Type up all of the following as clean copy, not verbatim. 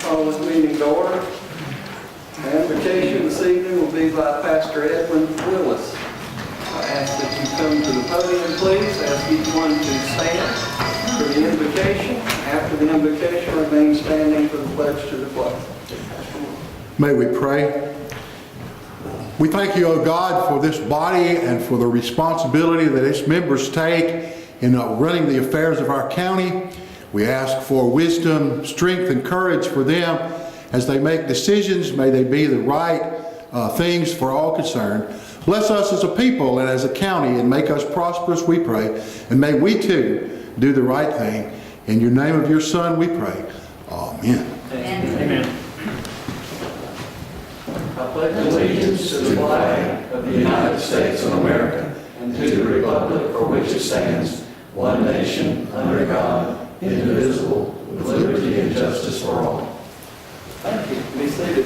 Call this meeting to order. The invocation this evening will be by Pastor Edwin Willis. I ask that you come to the podium, please. Ask each one to stand for the invocation. After the invocation, remain standing for the pledge to the flag. May we pray. We thank you, O God, for this body and for the responsibility that its members take in running the affairs of our county. We ask for wisdom, strength, and courage for them as they make decisions. May they be the right things for all concerned. Bless us as a people and as a county and make us prosperous, we pray. And may we too do the right thing. In your name of your Son, we pray. Amen. Amen. I pledge allegiance to the flag of the United States of America and to the republic for which it stands, one nation, under God, indivisible, with liberty and justice for all. Thank you. Be seated.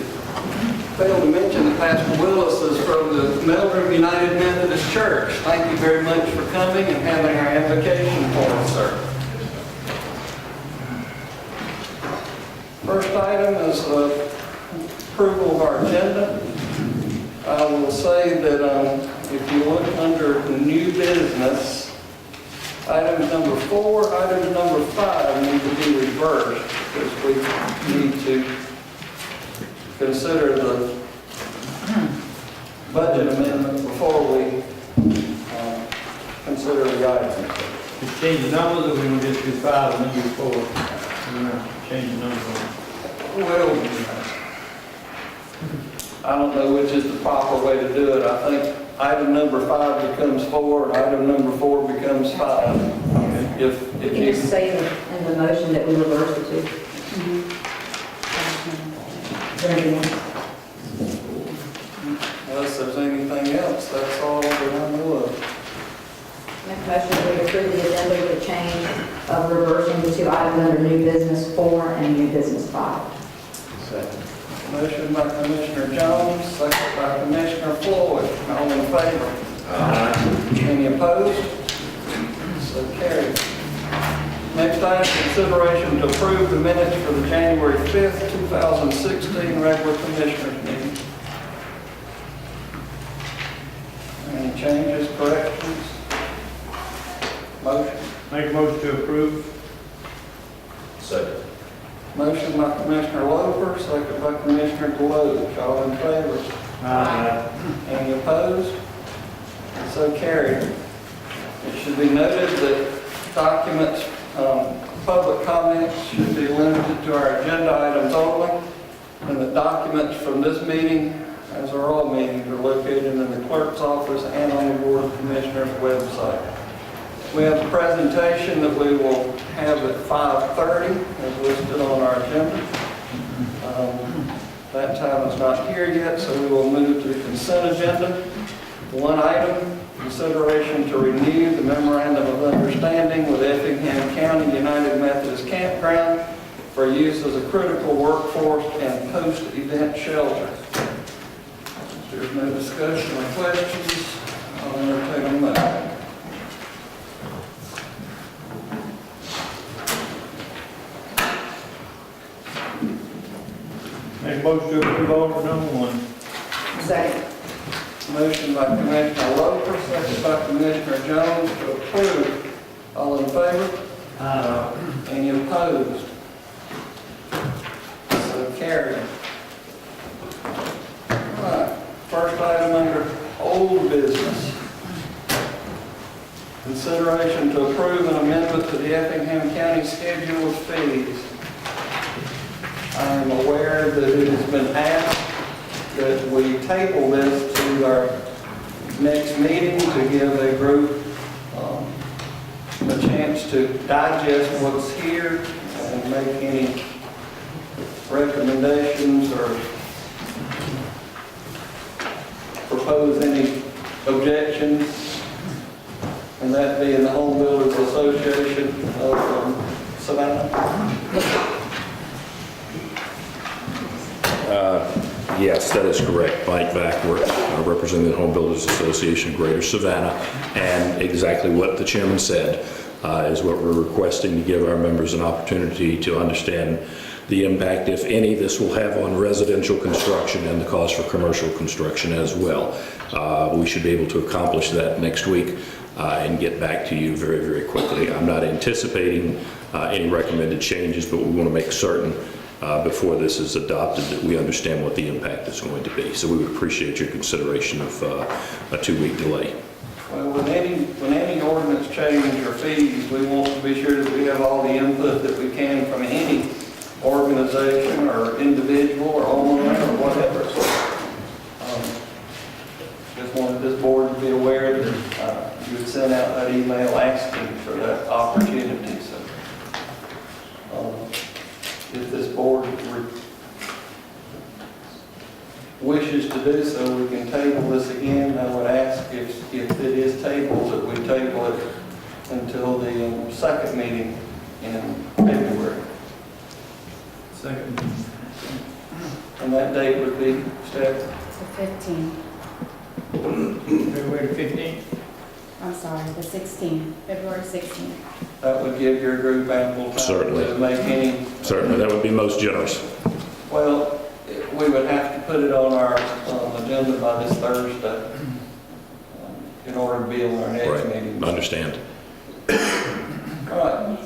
Failed to mention that Pastor Willis is from the Meldrum United Methodist Church. Thank you very much for coming and having our invocation for us, sir. First item is approval of our agenda. I will say that if you look under new business, items number 4, items number 5 need to be reversed because we need to consider the budget amendment before we consider the items. Just change the numbers, or we can just do 5 and then do 4? We're going to change the numbers. Well, I don't know which is the proper way to do it. I think item number 5 becomes 4, and item number 4 becomes 5. If You can just say in the motion that we reverse the two. Is there anything else? unless there's anything else, that's all that I know of. Make a motion that we approve the agenda with the change of reversing the 2 items under new business 4 and new business 5. Second. Motion by Commissioner Jones, second by Commissioner Floyd. All in favor? Aye. Any opposed? So carried. Next item, consideration to approve the minutes for the January 5th, 2016 regular commissioners meeting. Any changes, corrections? Motion. Make a motion to approve. Second. Motion by Commissioner Loper, second by Commissioner Deloach. All in favor? Aye. Any opposed? So carried. It should be noted that documents, public comments should be limited to our agenda items only, and the documents from this meeting, as are all meetings, are located in the clerk's office and on the Board of Commissioners website. We have a presentation that we will have at 5:30 as listed on our agenda. That time is not here yet, so we will move to the consent agenda. One item, consideration to renew the memorandum of understanding with Effingham County United Methodist Campground for use as a critical workforce and post-event shelter. If there's no discussion or questions, I'll entertain a motion. Make a motion to approve order number 1. Second. Motion by Commissioner Loper, second by Commissioner Jones to approve. All in favor? Aye. Any opposed? So carried. All right, first item under old business. Consideration to approve an amendment to the Effingham County Schedule of Fees. I am aware that it has been asked that we table this to our next meeting to give a group a chance to digest what's here and make any recommendations or propose any objections, and that being the Home Builders Association of Savannah. Yes, that is correct. Mike Backworth, representing the Home Builders Association Greater Savannah, and exactly what the chairman said is what we're requesting, to give our members an opportunity to understand the impact, if any, this will have on residential construction and the cost for commercial construction as well. We should be able to accomplish that next week and get back to you very, very quickly. I'm not anticipating any recommended changes, but we want to make certain before this is adopted that we understand what the impact is going to be. So we would appreciate your consideration of a 2-week delay. Well, when any ordinance change or fees, we want to be sure that we have all the input that we can from any organization or individual or homeowner or whatever. So, just wanted this board to be aware that you would send out that email asking for that opportunity. So, if this board wishes to do so, we can table this again. I would ask if it is tabled, that we table it until the second meeting in February. Second. And that date would be, Steph? The 15th. February 15th? I'm sorry, the 16th, February 16th. That would give your group ample time Certainly. to make any... Certainly, that would be most generous. Well, we would have to put it on our agenda by this Thursday in order to be on our next Right, meeting. understand. All right.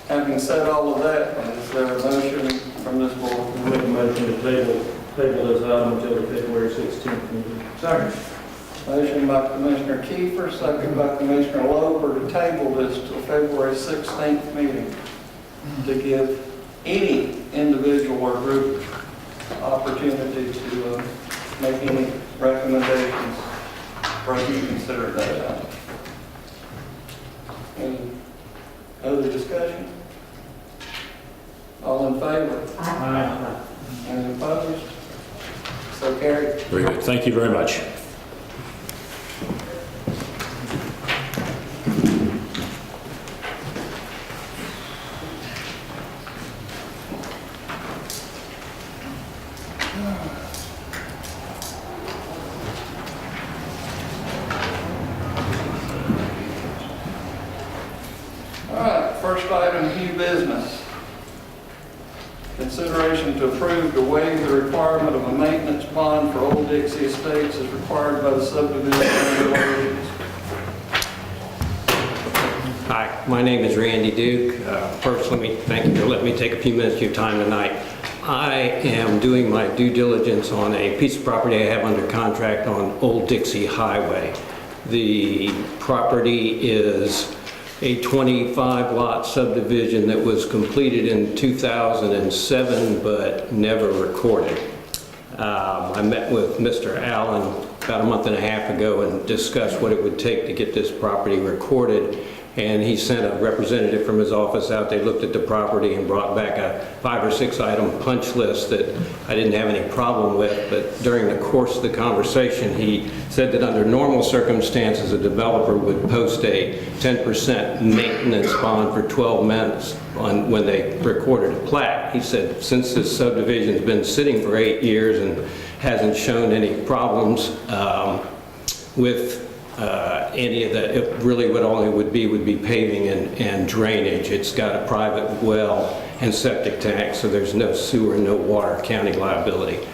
Having said all of that, is there a motion from this board? Make a motion to table this item until the February 16th meeting. Sorry. Motion by Commissioner Kiefer, second by Commissioner Lober to table this till February 16th meeting to give any individual or group opportunity to make any recommendations for us to consider that out. Any other discussion? All in favor? Aye. Any opposed? So carried. Very good. Thank you very much. All right, first item, new business. Consideration to approve to waive the requirement of a maintenance bond for Old Dixie Estates as required by the subdivision regulations. Hi, my name is Randy Duke. First, let me thank you for letting me take a few minutes of your time tonight. I am doing my due diligence on a piece of property I have under contract on Old Dixie Highway. The property is a 25-lot subdivision that was completed in 2007 but never recorded. I met with Mr. Allen about a month and a half ago and discussed what it would take to get this property recorded, and he sent a representative from his office out. They looked at the property and brought back a 5 or 6 item punch list that I didn't have any problem with, but during the course of the conversation he said that under normal circumstances a developer would post a 10% maintenance bond for 12 months when they recorded a plat. He said since this subdivision's been sitting for 8 years and hasn't shown any problems with any of that, it really would be paving and drainage. It's got a private well and septic tank, so there's no sewer, no water, county liability.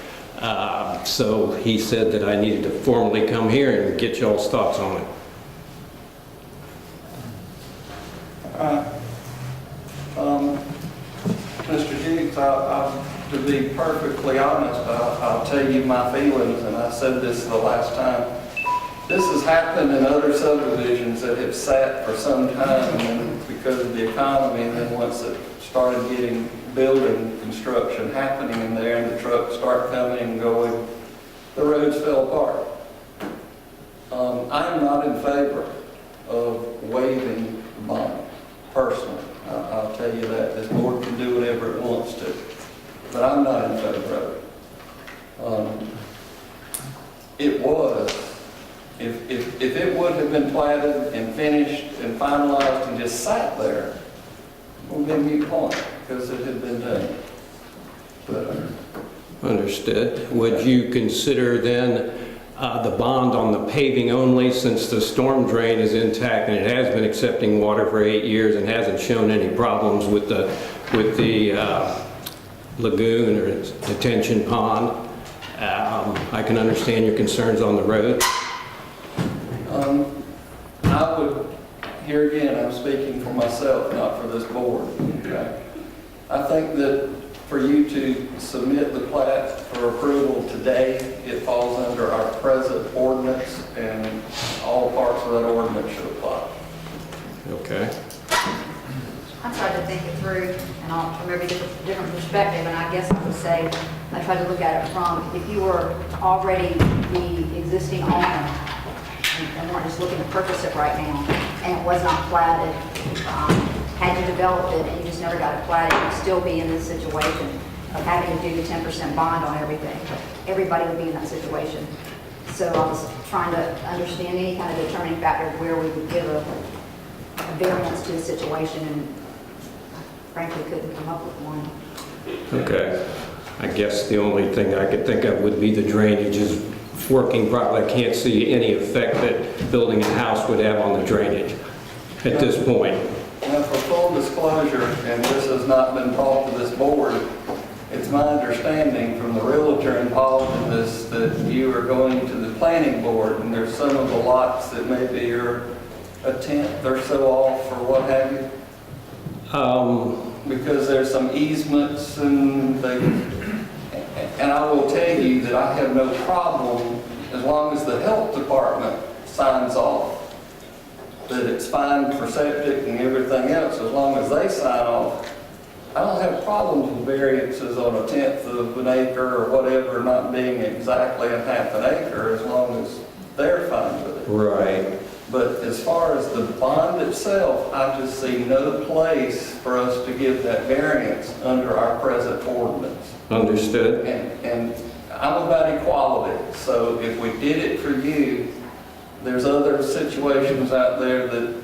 So he said that I needed to formally come here and get y'all's thoughts on it. Mr. Diggs, to be perfectly honest, I'll tell you my feelings, and I said this the last time. This has happened in other subdivisions that have sat for some time, and because of the economy, and then once it started getting building construction happening in there and the trucks start coming and going, the roads fell apart. I'm not in favor of waiving the bond, personally. I'll tell you that. This board can do whatever it wants to, but I'm not in favor of it. It was, if it would have been platted and finished and finalized and just sat there, it would have been a moot point because it had been done. But, Understood. Would you consider then the bond on the paving only, since the storm drain is intact and it has been accepting water for 8 years and hasn't shown any problems with the lagoon or detention pond. I can understand your concerns on the road. I would, here again, I'm speaking for myself, not for this board. Okay? I think that for you to submit the plat for approval today, it falls under our present ordinance, and all parts of that ordinance should apply. Okay. I tried to think it through, and I'll from every different perspective, and I guess I would say, I tried to look at it from, if you were already the existing owner, and weren't just looking to purchase it right now, and it was not platted, had you developed it and you just never got it platted, you'd still be in this situation of having to do the 10% bond on everything. Everybody would be in that situation. So I was trying to understand any kind of determining factor of where we would give a variance to the situation, and frankly couldn't come up with one. Okay. I guess the only thing I could think of would be the drainage is working properly. I can't see any effect that building a house would have on the drainage at this point. Now, for full disclosure, and this has not been brought to this board, it's my understanding from the realtor involved in this that you are going to the planning board, and there's some of the lots that maybe are a tenth or so off or what have you. Because there's some easements and I will tell you that I have no problem as long as the health department signs off that it's fine for septic and everything else. As long as they sign off, I don't have problems with variances on a tenth of an acre or whatever not being exactly a half an acre, as long as they're fine with it. Right. But as far as the bond itself, I just see no place for us to give that variance under our present ordinance. Understood. And I'm about equality, so if we did it for you, there's other situations out there that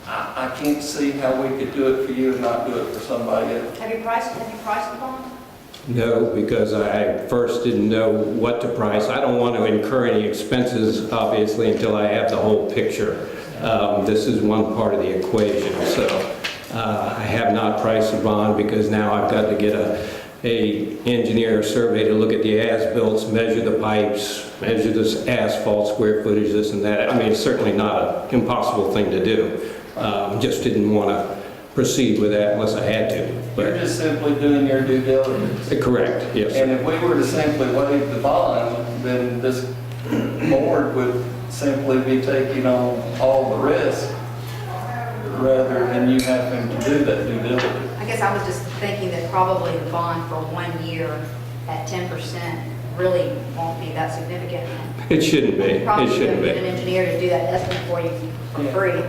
I can't see how we could do it for you and not do it for somebody else. Have you priced the bond? No, because I first didn't know what to price. I don't want to incur any expenses, obviously, until I have the whole picture. This is one part of the equation. So I have not priced the bond because now I've got to get a engineer or survey to look at the as-built, measure the pipes, measure this asphalt square footage, this and that. I mean, it's certainly not an impossible thing to do. Just didn't want to proceed with that unless I had to. You're just simply doing your due diligence. Correct, yes. And if we were to simply waive the bond, then this board would simply be taking on all the risk rather than you having to do that due diligence. I guess I was just thinking that probably the bond for 1 year at 10% really won't be that significant. It shouldn't be. It Probably shouldn't get an be. engineer to do that estimate for you for free,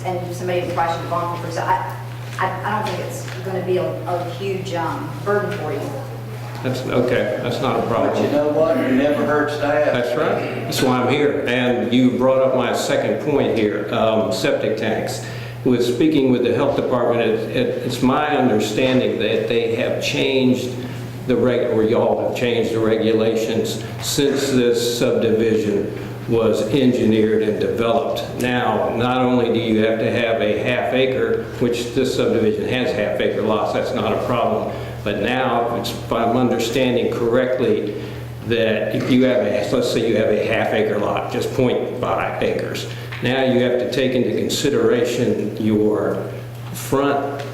and somebody to price your bond for free. So I don't think it's going to be a huge burden for you. That's okay. That's not a But you problem. know what? It never hurts to ask. That's right. That's why I'm here. And you brought up my second point here, septic tanks. With speaking with the health department, it's my understanding that they have changed or y'all have changed the regulations since this subdivision was engineered and developed. Now, not only do you have to have a half acre, which this subdivision has half acre lots, that's not a problem, but now, if I'm understanding correctly, that if you have let's say you have a half acre lot, just 0.5 acres, now you have to take into consideration your front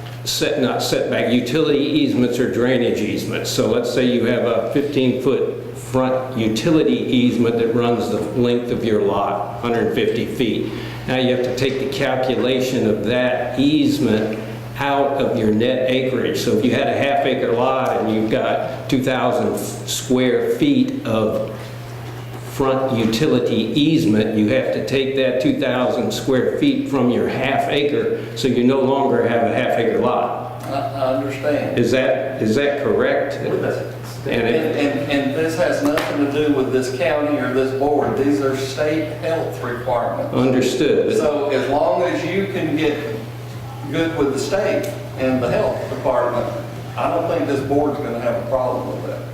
not setback, utility easements or drainage easements. So let's say you have a 15-foot front utility easement that runs the length of your lot, 150 feet. Now you have to take the calculation of that easement out of your net acreage. So if you had a half acre lot and you've got 2,000 square feet of front utility easement, you have to take that 2,000 square feet from your half acre, so you no longer have a half acre lot. I understand. Is that correct? And this has nothing to do with this county or this board. These are state health requirements. Understood. So as long as you can get good with the state and the health department, I don't think this board's going to have a problem with that.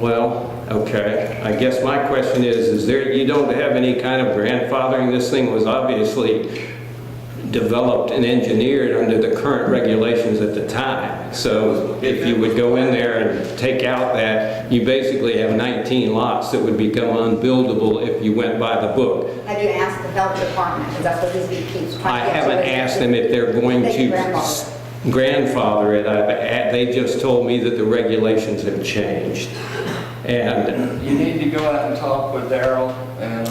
Well, okay. I guess my question is there, you don't have any kind of grandfathering? This thing was obviously developed and engineered under the current regulations at the time. So if you would go in there and take out that, you basically have 19 lots that would become unbuildable if you went by the book. Have you asked the health department, because that's what this keeps I trying to get to. haven't asked them if they're going They can to grandfather it. They just told me that the regulations have changed. And You need to go out and talk with Darrell and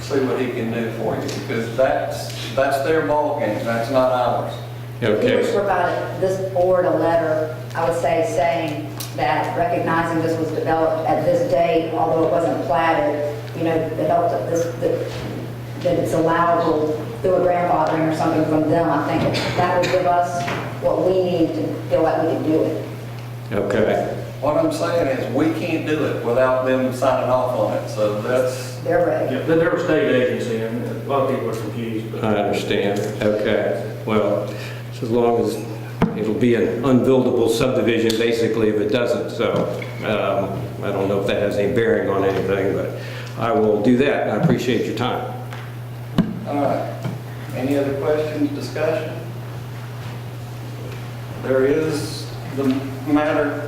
see what he can do for you, because that's their ballgame, that's not ours. If you were to okay, provide this board a letter, I would say saying that recognizing this was developed at this date, although it wasn't platted, you know, the health of this, that it's allowable through a grandfathering or something from them, I think that would give us what we need to feel like we can do it. okay. What I'm saying is, we can't do it without them signing off on it, so that's, They're ready. Yeah, they're a state agency, and a lot of people are confused, but. I understand. Okay. Well, as long as it'll be an unbuildable subdivision, basically, if it doesn't. So I don't know if that has any bearing on anything, but I will do that, and I appreciate your time. all right. Any other questions, discussion? There is the matter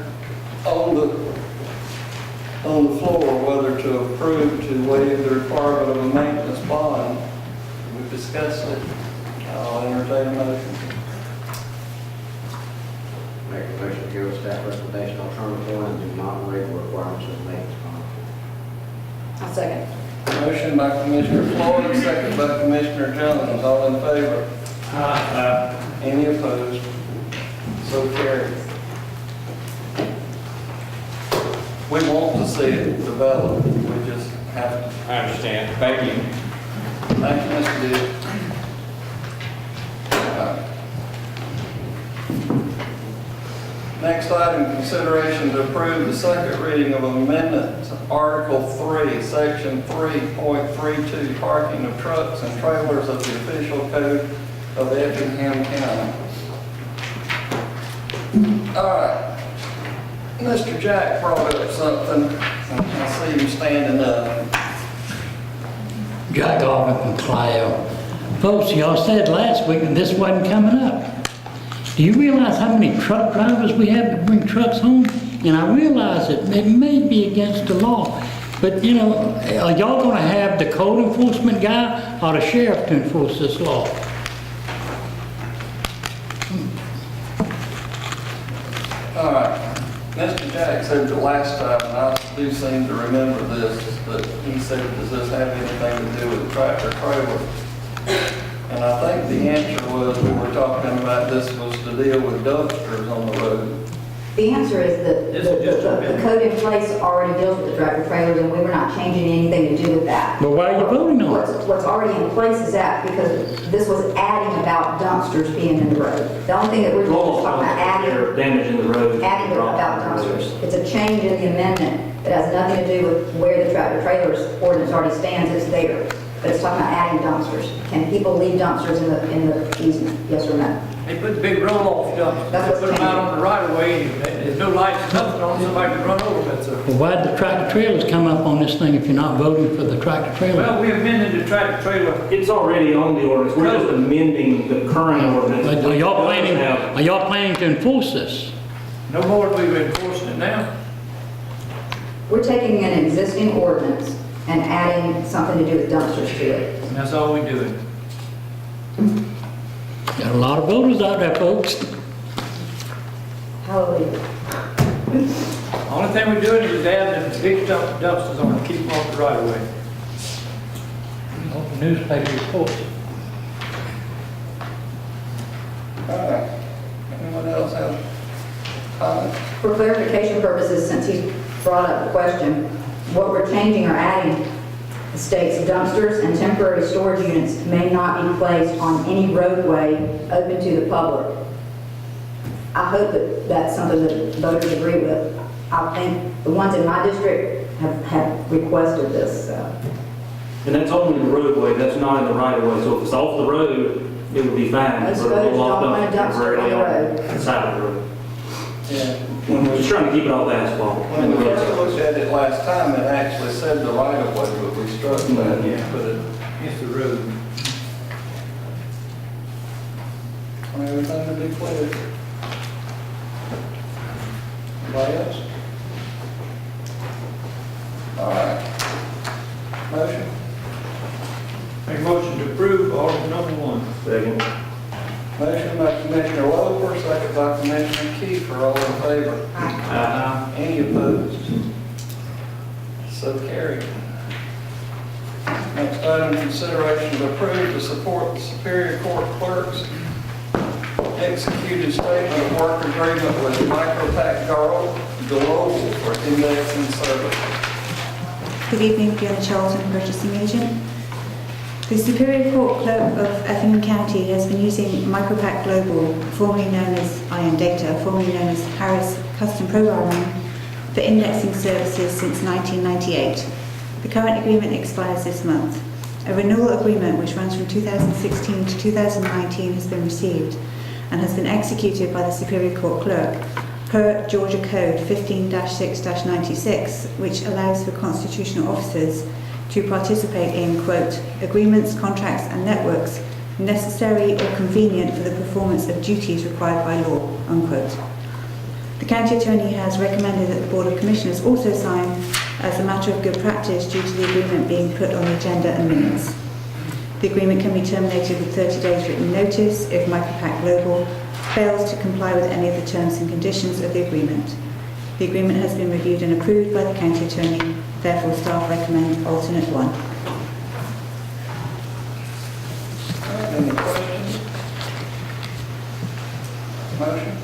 on the floor, whether to approve to waive the requirement of a maintenance bond. We've discussed it. I'll entertain a motion. Make a motion to give staff recommendation alternative one and do not waive the requirements of the maintenance bond. I'll second. Motion by Commissioner Floyd, second by Commissioner Jones. All in favor? Any opposed? So carried. We want to see it develop. We just have to. I understand. Thank you. Thank you, Mr. Dick. Next item, consideration to approve the second reading of amendment to Article 3, Section 3.32, parking of trucks and trailers of the official code of Effingham County. All right. Mr. Jack brought up something. I see him standing up. Jack Garvin from Clio. Folks, y'all said last week that this wasn't coming up. Do you realize how many truck drivers we have to bring trucks home? And I realize that it may be against the law, but you know, are y'all gonna have the code enforcement guy or the sheriff to enforce this law? All right. Mr. Jack said the last time, and I do seem to remember this, that he said, does this have anything to do with the tractor trailer? And I think the answer was, we were talking about this was to deal with dumpsters on the road. The answer is that the code in place already deals with the tractor trailers, and we were not changing anything to do with that. But why are you voting on it? What's already in place is that because this was adding about dumpsters being in the road. The only thing that we're doing is talking about adding Damaging the road. about dumpsters. It's a change in the amendment that has nothing to do with where the tractor trailers ordinance already stands, it's there. But it's talking about adding dumpsters. Can people leave dumpsters in the easement, yes or no? They put the big roll-off dumpsters, That's they put them out on the right of way, and there's no lights, nothing on, somebody can run over that stuff. Well, why'd the tractor trailers come up on this thing if you're not voting for the tractor trailer? Well, we amended the tractor trailer. It's already on the ordinance, we're just amending the current ordinance. Are y'all planning to enforce this? No more than we've been enforcing it now. We're taking an existing ordinance and adding something to do with dumpsters to it. And that's all we're doing. Got a lot of voters out there, folks. Hallelujah. Only thing we're doing is adding them big dumpsters on to keep them off the right of way. The newspaper reports. All right. Anyone else have comments? For clarification purposes, since he's brought up the question, what we're changing or adding states dumpsters and temporary storage units may not be placed on any roadway open to the public. I hope that that's something that voters agree with. I think the ones in my district have requested this, so. And that's only the roadway, that's not in the right of way, so if it's off the road, it would be fine. Most But voters we'll lock don't up want a dumpster temporarily on the road. the side of the road. Yeah. When we Just trying to keep it off asphalt. When we first looked at it last time, it actually said the right of way, but we struck that, Yeah. put it, It's the road. on everything to be clear. Anybody else? All right. Motion? Make a motion to approve order number 1. Second. Motion by Commissioner Loper, second by Commissioner Kiefer, all in favor? Any opposed? So carried. Next item, consideration to approve to support the Superior Court Clerk's executed statement of work agreement with Micropac Global for indexing services. Good evening, Fiona Charlton, Purchasing Agent. The Superior Court Clerk of Effingham County has been using Micropac Global, formerly known as Iron Data, formerly known as Harris Custom Programming, for indexing services since 1998. The current agreement expires this month. A renewal agreement which runs from 2016 to 2019 has been received and has been executed by the Superior Court Clerk per Georgia Code 15-6-96, which allows for constitutional officers to participate in, quote, agreements, contracts and networks necessary or convenient for the performance of duties required by law, unquote. The County Attorney has recommended that the Board of Commissioners also sign as a matter of good practice due to the agreement being put on the agenda and minutes. The agreement can be terminated with 30 days written notice if Micropac Global fails to comply with any of the terms and conditions of the agreement. The agreement has been reviewed and approved by the County Attorney, therefore staff recommend alternate 1. Any questions? Motion?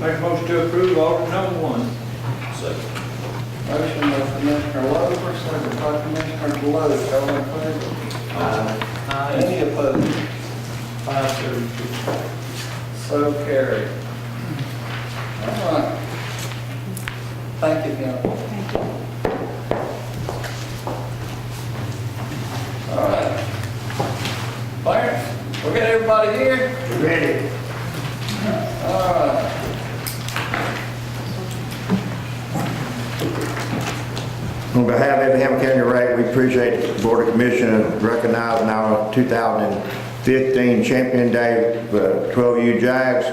Make a motion to approve order number 1. Second. Motion by Commissioner Loper, second by Commissioner Deloach, all in favor? Any opposed? 532. So carried. All right. Thank you, Fiona. Thank you. All right. Clarence, we got everybody here? Ready. All right. On behalf of Effingham County Rec, we appreciate the Board of Commissioners recognizing our 2015 Champion Day for 12U Jags.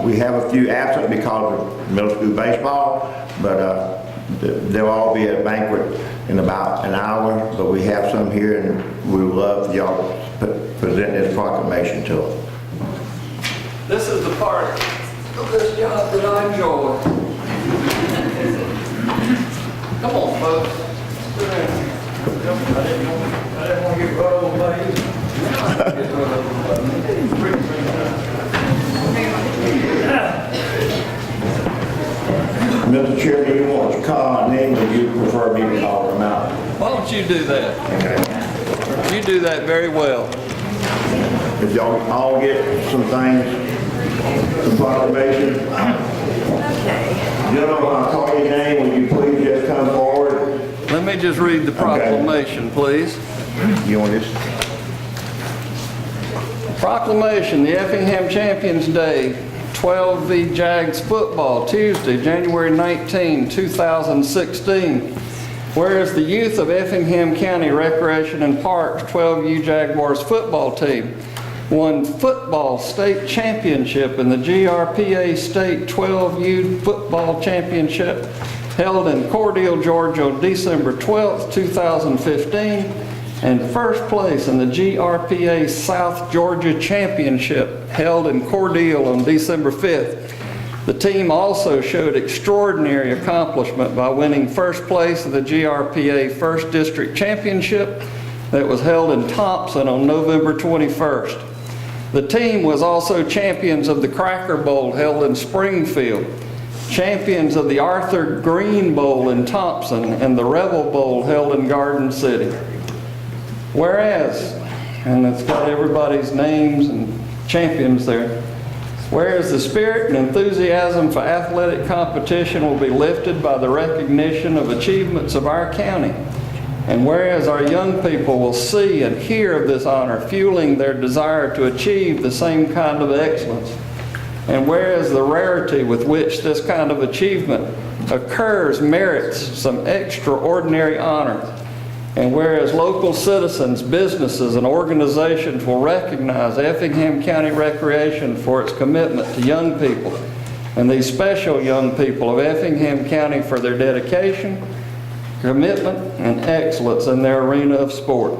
We have a few absent because of middle school baseball, but they'll all be at a banquet in about an hour, but we have some here and we would love for y'all to present this proclamation to them. This is the part of this job that I enjoy. Come on, folks. I didn't want to get run over by you. Mr. Chairman, you want your call name or you prefer me to call them out? Why don't you do that? Okay. You do that very well. If y'all all get some things, some proclamation. Gentlemen, when I call your name, will you please just come forward? Let me just read the proclamation, please. You want this? Proclamation, the Effingham Champions Day, 12V Jags football, Tuesday, January 19, 2016. Whereas the youth of Effingham County Recreation and Parks 12U Jaguars football team won football state championship in the GRPA State 12U Football Championship held in Cordele, Georgia on December 12, 2015, and first place in the GRPA South Georgia Championship held in Cordele on December 5th. The team also showed extraordinary accomplishment by winning first place in the GRPA First District Championship that was held in Thompson on November 21st. The team was also champions of the Cracker Bowl held in Springfield, champions of the Arthur Green Bowl in Thompson, and the Rebel Bowl held in Garden City. Whereas, and it's got everybody's names and champions there, whereas the spirit and enthusiasm for athletic competition will be lifted by the recognition of achievements of our county, and whereas our young people will see and hear of this honor, fueling their desire to achieve the same kind of excellence. And whereas the rarity with which this kind of achievement occurs merits some extraordinary honor, and whereas local citizens, businesses, and organizations will recognize Effingham County Recreation for its commitment to young people, and these special young people of Effingham County for their dedication, commitment, and excellence in their arena of sport.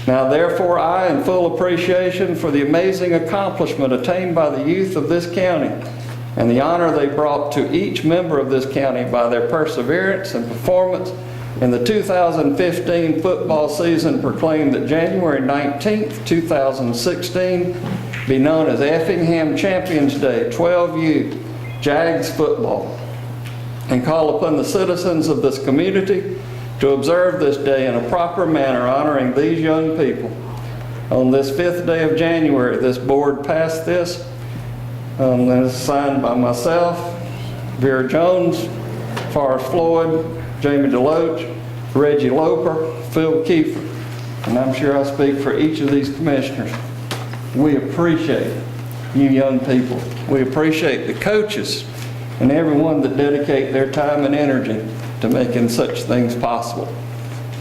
Now therefore, I, in full appreciation for the amazing accomplishment attained by the youth of this county and the honor they brought to each member of this county by their perseverance and performance in the 2015 football season, proclaim that January 19th, 2016 be known as Effingham Champions Day 12U Jags football, and call upon the citizens of this community to observe this day in a proper manner, honoring these young people. On this 5th day of January, this board passed this, and it's signed by myself, Vera Jones, Forrest Floyd, Jamie DeLoach, Reggie Loper, Phil Kiefer, and I'm sure I speak for each of these commissioners. We appreciate you young people. We appreciate the coaches and everyone that dedicate their time and energy to making such things possible.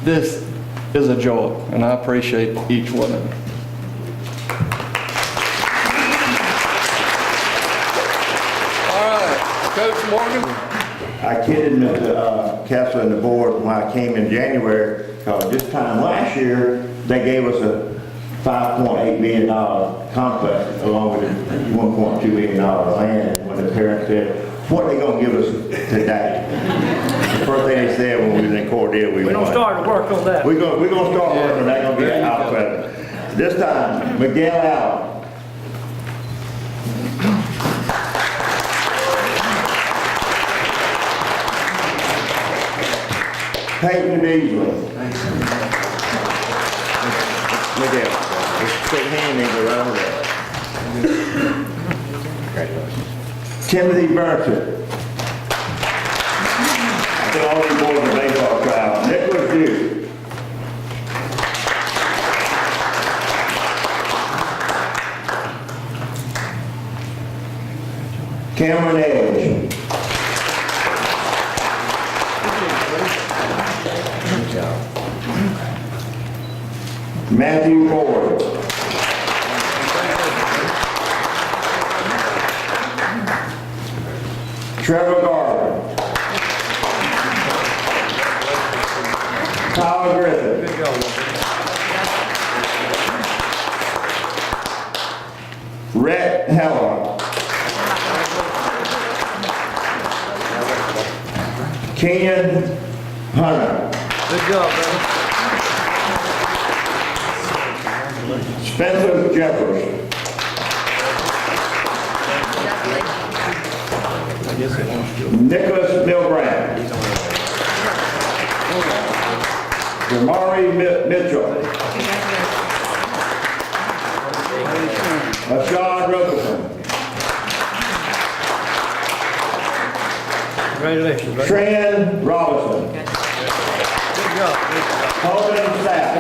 This is a joy, and I appreciate each one of you. All right, Coach Morgan. I kidded Mr. Kessler and the board when I came in January, because this time last year, they gave us a $5.8 million complex along with a $1.2 million land. When the parents said, what are they going to give us today? The first thing they said when we was in Cordell, we We're going to start to work on that. We're going to start working on that. Going to be our president. This time, Miguel Allen. Peyton Beasley. Miguel, just shake hands and go right over there. Timothy Burton. I think all these boys are baseball crowd. Nicholas Duke. Cameron Edge. Matthew Ford. Trevor Garvin. Tyler Griffin. Rhett Heller. Kenyon Hunter. Good job, brother. Spencer Jeffers. Nicholas Milbrand. Jamari Mitchell. Ashad Robertson. Congratulations, brother. Tran Robinson. Good job. Holden Staff.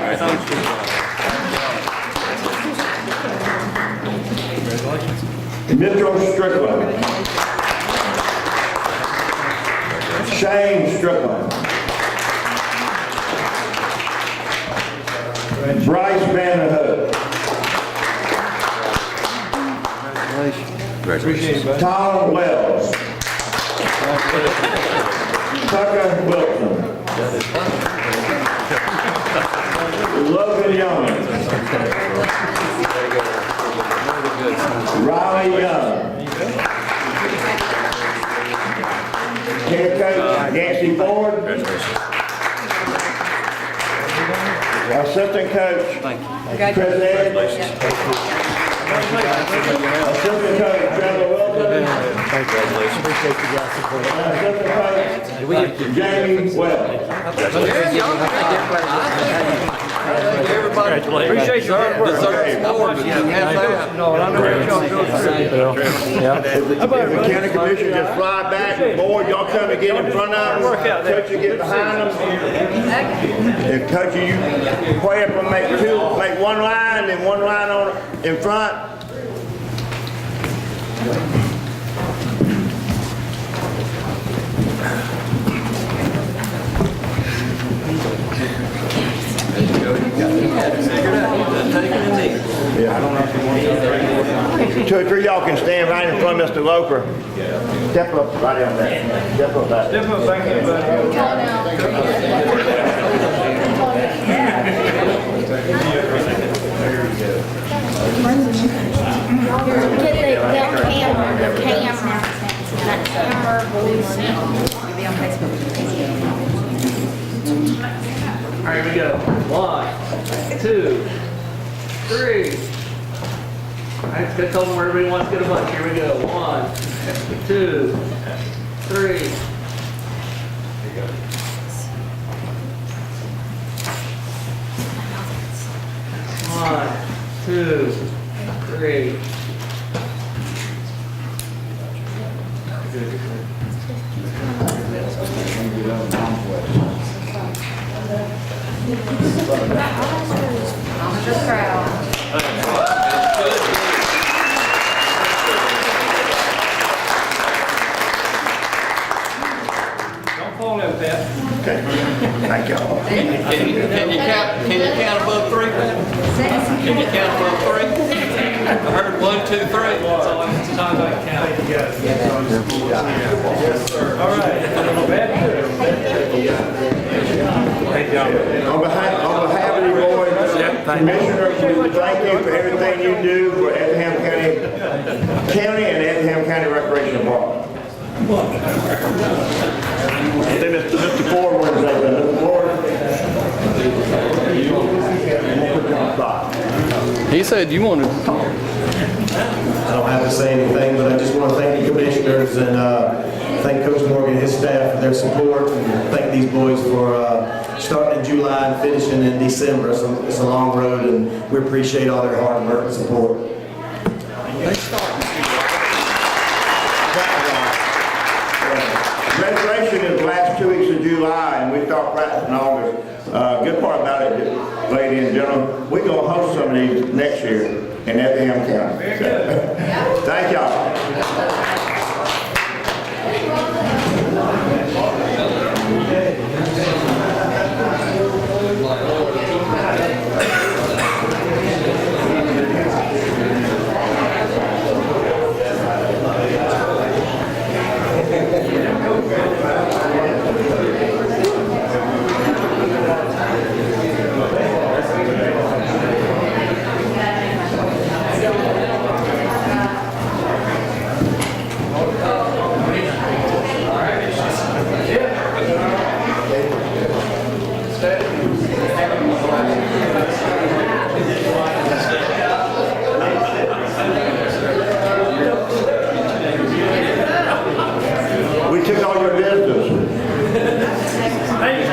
Mitchell Strickland. Shane Strickland. Bryce Vanderhook. Appreciate it, buddy. Tom Wells. Tucker Wilson. Logan Young. Riley Young. Head coach Nancy Ford. Assistant coach Chris Edge. Assistant coach Trevor Wilson. Assistant coach Jamie Wells. Appreciate your hard work. No, I know what y'all go through. If the county commission just fly back, board, y'all come and get in front of them, coach you get behind them. And coach you play up and make one line and one line on in front. sure y'all can stand right in front of Mr. Loper. Step up right down there. Step up back. Step up back here, buddy. All right, here we go. 1, 2, 3. All right, let's tell them where everybody wants to get a bunch. Here we go. 1, 2, 3. One, 2, 3. I'm just proud. Don't fall in, Pat. Okay. Thank y'all. Can you count above 3, man? Can you count above 3? I heard 1, 2, 3. It's time I count. Yes, sir. All right. On behalf of the board, Commissioner, we thank you for everything you do for Effingham County and Effingham County Recreation Department. Then Mr. Ford wants to say that. Mr. Ford? He said you wanted to talk. I don't have to say anything, but I just want to thank the commissioners and thank Coach Morgan and his staff for their support, and thank these boys for starting in July and finishing in December. So it's a long road, and we appreciate all their hard work and support. Registration is the last 2 weeks of July, and we start practicing in August. Good part about it, ladies and gentlemen, we're going to host some of these next year in Effingham County. Very good. Thank y'all. We took all your business. Thank you, sir.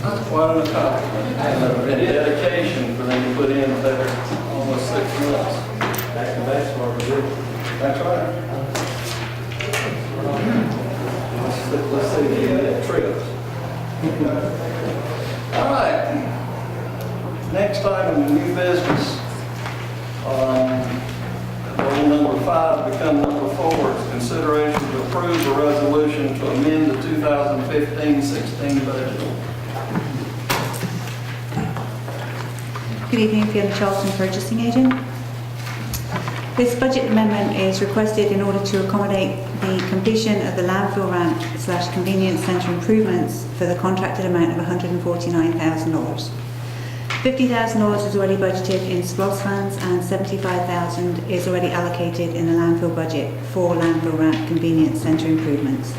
That's quite an accomplishment and dedication for them to put in there almost 6 months. Back to back, smart to do. That's right. Let's see if you get trips. All right. Next item, new business. Rule number 5 become number 4. It's consideration to approve a resolution to amend the 2015-16 budget. Good evening, Fiona Charlton, Purchasing Agent. This budget amendment is requested in order to accommodate the completion of the landfill ramp / convenience centre improvements for the contracted amount of $149,000. $50,000 is already budgeted in SPLOS funds and $75,000 is already allocated in the landfill budget for landfill ramp convenience centre improvements.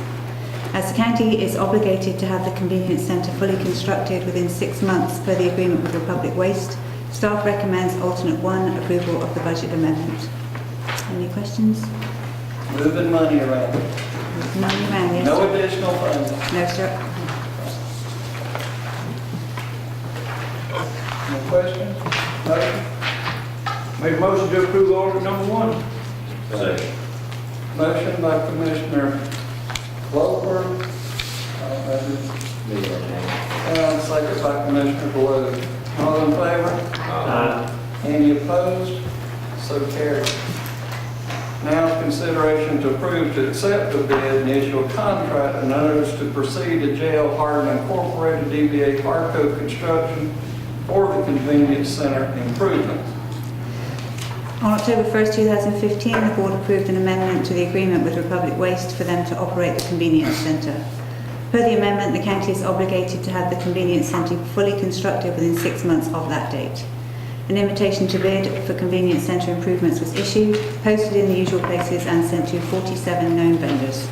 As the county is obligated to have the convenience centre fully constructed within 6 months per the agreement with Republic Waste, staff recommends alternate 1 approval of the budget amendment. Any questions? Moving money around. Money around, yes? No additional funds. No, sir. No questions? Motion? Make a motion to approve order number 1. Second. Motion by Commissioner Glover. Second by Commissioner Blue. All in favor? Any opposed? So carried. Now, consideration to approve to accept the bid and issue a contract and notice to proceed to Jail Harden Incorporated DBA Harco Construction for the convenience center improvements. On October 1st, 2015, the board approved an amendment to the agreement with Republic Waste for them to operate the convenience centre. Per the amendment, the county is obligated to have the convenience centre fully constructed within 6 months of that date. An invitation to bid for convenience centre improvements was issued, posted in the usual places and sent to 47 known vendors.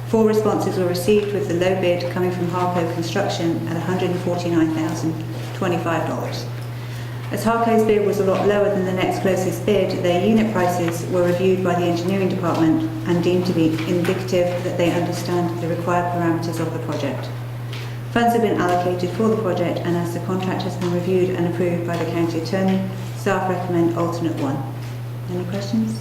4 responses were received, with the low bid coming from Harco Construction at $149,025. As Harco's bid was a lot lower than the next closest bid, their unit prices were reviewed by the engineering department and deemed to be indicative that they understand the required parameters of the project. Funds have been allocated for the project, and as the contract has been reviewed and approved by the county attorney, staff recommend alternate 1. Any questions?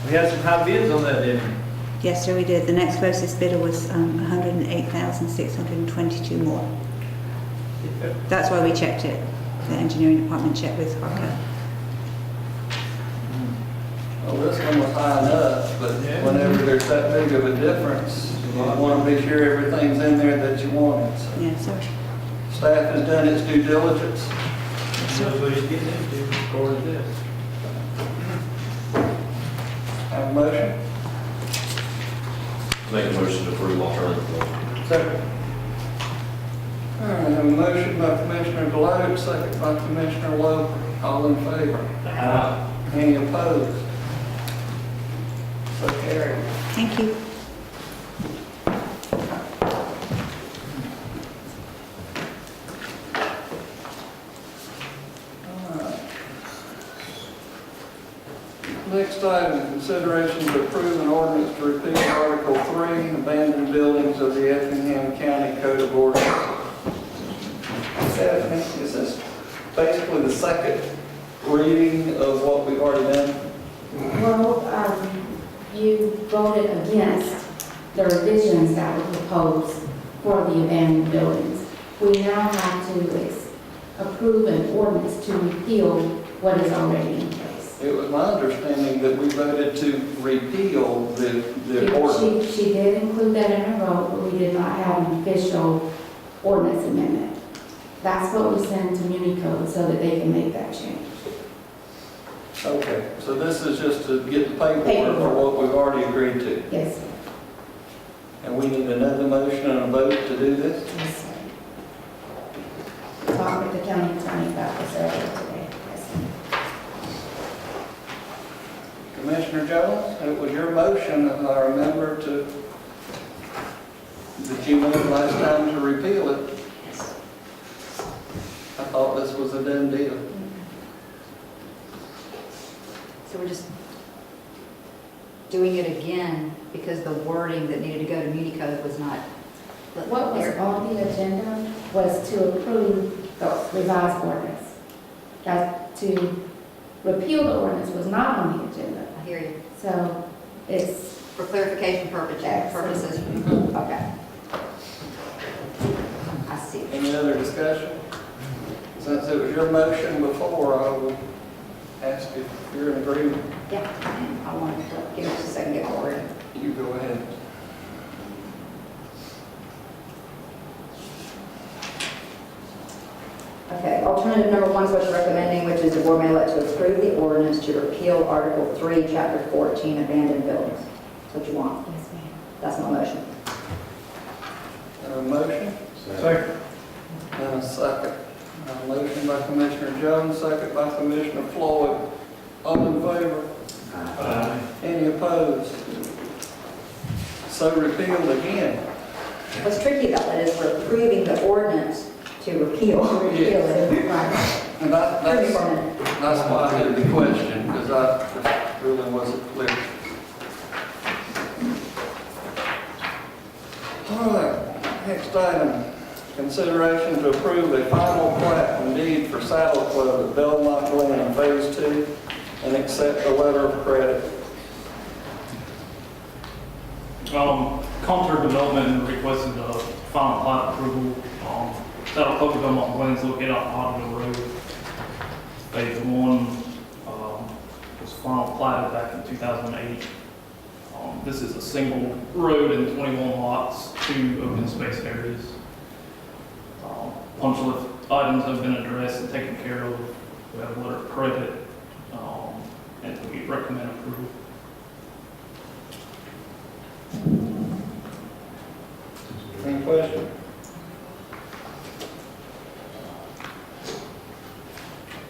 We had some high bids on that, didn't we? Yes, sir, we did. The next closest bidder was 108,622 more. That's why we checked it. The engineering department checked with Harco. Well, this one was high enough, but whenever there's that big of a difference, you want to be sure everything's in there that you wanted. So Yes, sir. staff has done its due diligence. Knows what he's getting into according to this. Have a motion? Make a motion to approve alternative 1. Second. All right, I have a motion by Commissioner Deloach, second by Commissioner Loper. All in favor? Any opposed? So carried. Thank you. Next item, consideration to approve an ordinance to repeal Article 3, abandoned buildings of the Effingham County Code of Ordinances. Stephanie, is this basically the second reading of what we've already done? Well, you voted against the revisions that were proposed for the abandoned buildings. We now have to approve an ordinance to repeal what is already in place. It was my understanding that we voted to repeal the ordinance. She did include that in her vote, but we did not have an official ordinance amendment. That's what we send to Municode so that they can make that change. Okay, so this is just to get the paperwork for what we've already agreed to. Yes, sir. And we need another motion and a vote to do this? Yes, sir. Talked with the county attorney about this earlier today. Yes, sir. Commissioner Jones, it was your motion, if I remember, that you wanted last time to repeal it. Yes. I thought this was a done deal. So we're just doing it again because the wording that needed to go to Municode was not. What was on the agenda was to approve the revised ordinance. That to repeal the ordinance was not on the agenda. I hear you. So it's, For clarification purposes. Okay. I see. Any other discussion? Since it was your motion before, I would ask if you're in agreement. Yeah, I wanted to give me just a second to get my word. You go ahead. Okay, alternative number 1 is what you're recommending, which is the board may elect to approve the ordinance to repeal Article 3, Chapter 14, abandoned buildings. That's what you want. yes, ma'am. That's my motion. A motion? Second. And a second. A motion by Commissioner Jones, second by Commissioner Floyd. All in favor? Any opposed? So repealed again. What's tricky about that is we're approving the ordinance to repeal. Repeal it, right. And that's why I had the question, because I just really wasn't clear. All right, next item. Consideration to approve a final plat and deed for Saddle Club at Belmont Glen, Phase 2, and accept the letter of credit. Contour Development requested the final plat approval. Saddle Club of Belmont Glen's located off Potterville Road. Phase 1, was final platted back in 2008. This is a single road in 21 lots, 2 open space areas. Punch list items have been addressed and taken care of. We have a letter of credit, and we recommend approval. Any questions?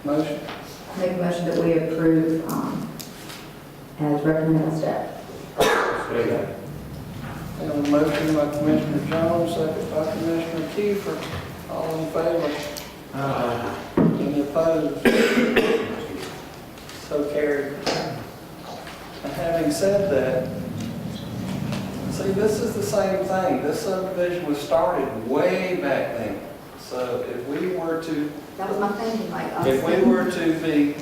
Motion? Make a motion that we approve as recommended by staff. We have a motion by Commissioner Jones, second by Commissioner Kiefer. All in favor? Any opposed? So carried. And having said that, see, this is the same thing. This subdivision was started way back then. So if we were to, That was my thinking, like, if we were to be,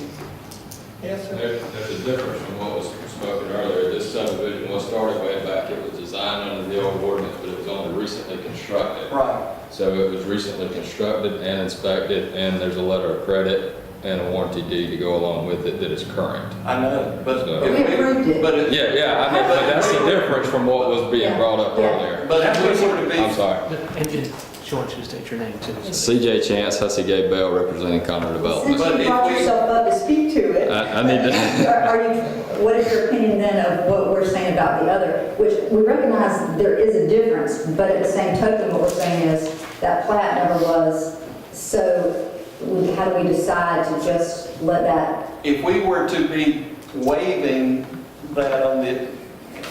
yes, sir? There's a difference from what was spoken earlier. This subdivision was started way back. It was designed under the old ordinance, but it was only recently constructed. Right. So it was recently constructed and inspected, and there's a letter of credit and a warranty deed to go along with it that is current. I know, but So- We approved it. But it, Yeah, I mean, but that's the difference from what was being brought up earlier. but if we were to be, I'm sorry. And George, just state your name too. CJ Chance, Hussey Gay Bell, representing Connor Development. Since But you if brought we- yourself up to speak to it, I need to, are you, what is your opinion then of what we're saying about the other? Which we recognize there is a difference, but at the same token, what we're saying is that plat never was. So how do we decide to just let that? if we were to be waiving that on the,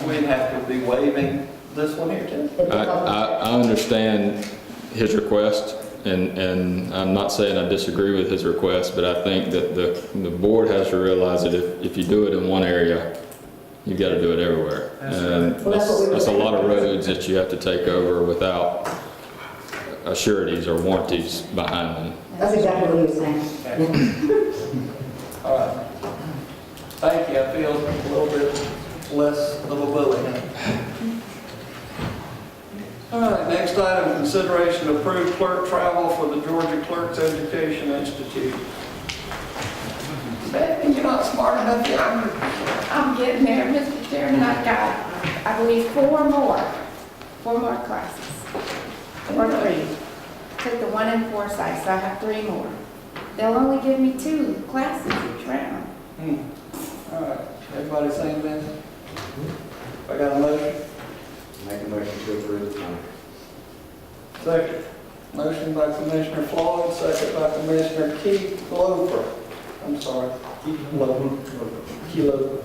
we'd have to be waiving this one here too. I understand his request, and I'm not saying I disagree with his request, but I think that the board has to realize that if you do it in one area, you've got to do it everywhere. And Well, that's what we were that's a lot of saying. roads that you have to take over without sureties or warranties behind them. That's exactly what he was saying. All right. Thank you. I feel a little bit less of a bully now. All right, next item, consideration to approve clerk travel for the Georgia Clerks Education Institute. Stephanie, you're not smart enough yet. I'm getting there, Mr. Chairman. I've got, I believe, four more classes. Or 3. Took the 1 in Forsyth, so I have 3 more. They'll only give me 2 classes each round. All right, everybody saying that? I got a motion? Make a motion to approve the plan. Second. Motion by Commissioner Floyd, second by Commissioner Keith Loper. I'm sorry, Keith Loper. Kilo.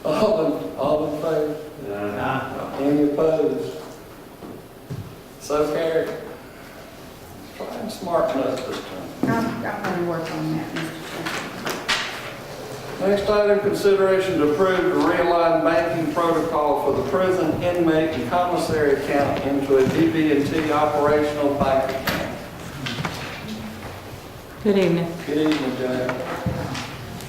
All in favor? Any opposed? So carried. Try and smarten us this time. I'm going to work on that, Mr. Chairman. Next item, consideration to approve the realign banking protocol for the prison inmate and commissary account into a DB&T operational bank account. Good evening. Good evening, Jan.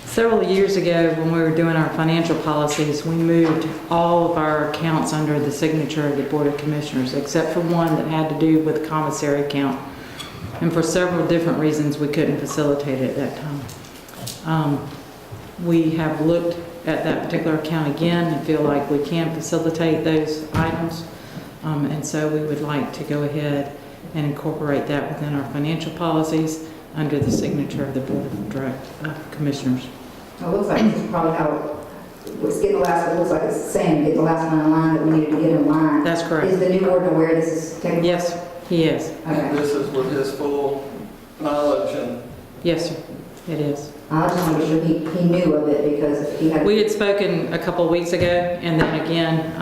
Several years ago, when we were doing our financial policies, we moved all of our accounts under the signature of the Board of Commissioners, except for one that had to do with the commissary account. And for several different reasons, we couldn't facilitate it at that time. We have looked at that particular account again and feel like we can facilitate those items. And so we would like to go ahead and incorporate that within our financial policies under the signature of the Board of Commissioners. It looks like this is probably how it's getting the last, it looks like it's saying get the last one in line that we needed to get in line. That's correct. Is the new warden aware this is taking place? Yes, he is. Okay. This is with his full knowledge and Yes, sir, it is. I just want to be sure he knew of it because if he had. We had spoken a couple of weeks ago and then again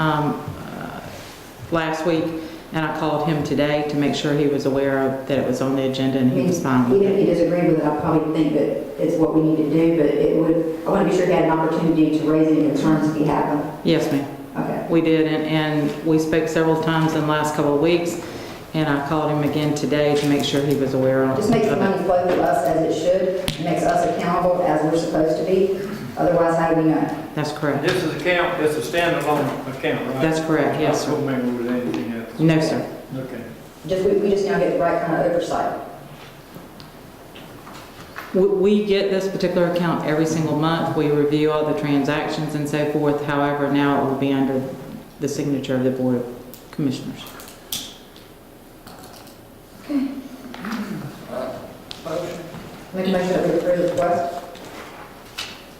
last week, and I called him today to make sure he was aware of that it was on the agenda and he was fine with Even if he it. disagreed with it, I probably think that it's what we need to do, but it would, I want to be sure he had an opportunity to raise any concerns if he had them. Yes, ma'am. Okay. We did, and we spoke several times in the last couple of weeks, and I called him again today to make sure he was aware of it. Just makes the money flow to us as it should, it makes us accountable as we're supposed to be. Otherwise, how do we know? That's correct. This is account, this is a standalone account, right? That's correct, yes, sir. I don't remember with anything else. No, sir. Okay. We just now get the right kind of oversight. We get this particular account every single month. We review all the transactions and so forth. However, now it will be under the signature of the Board of Commissioners. Motion? Make a motion to approve the request.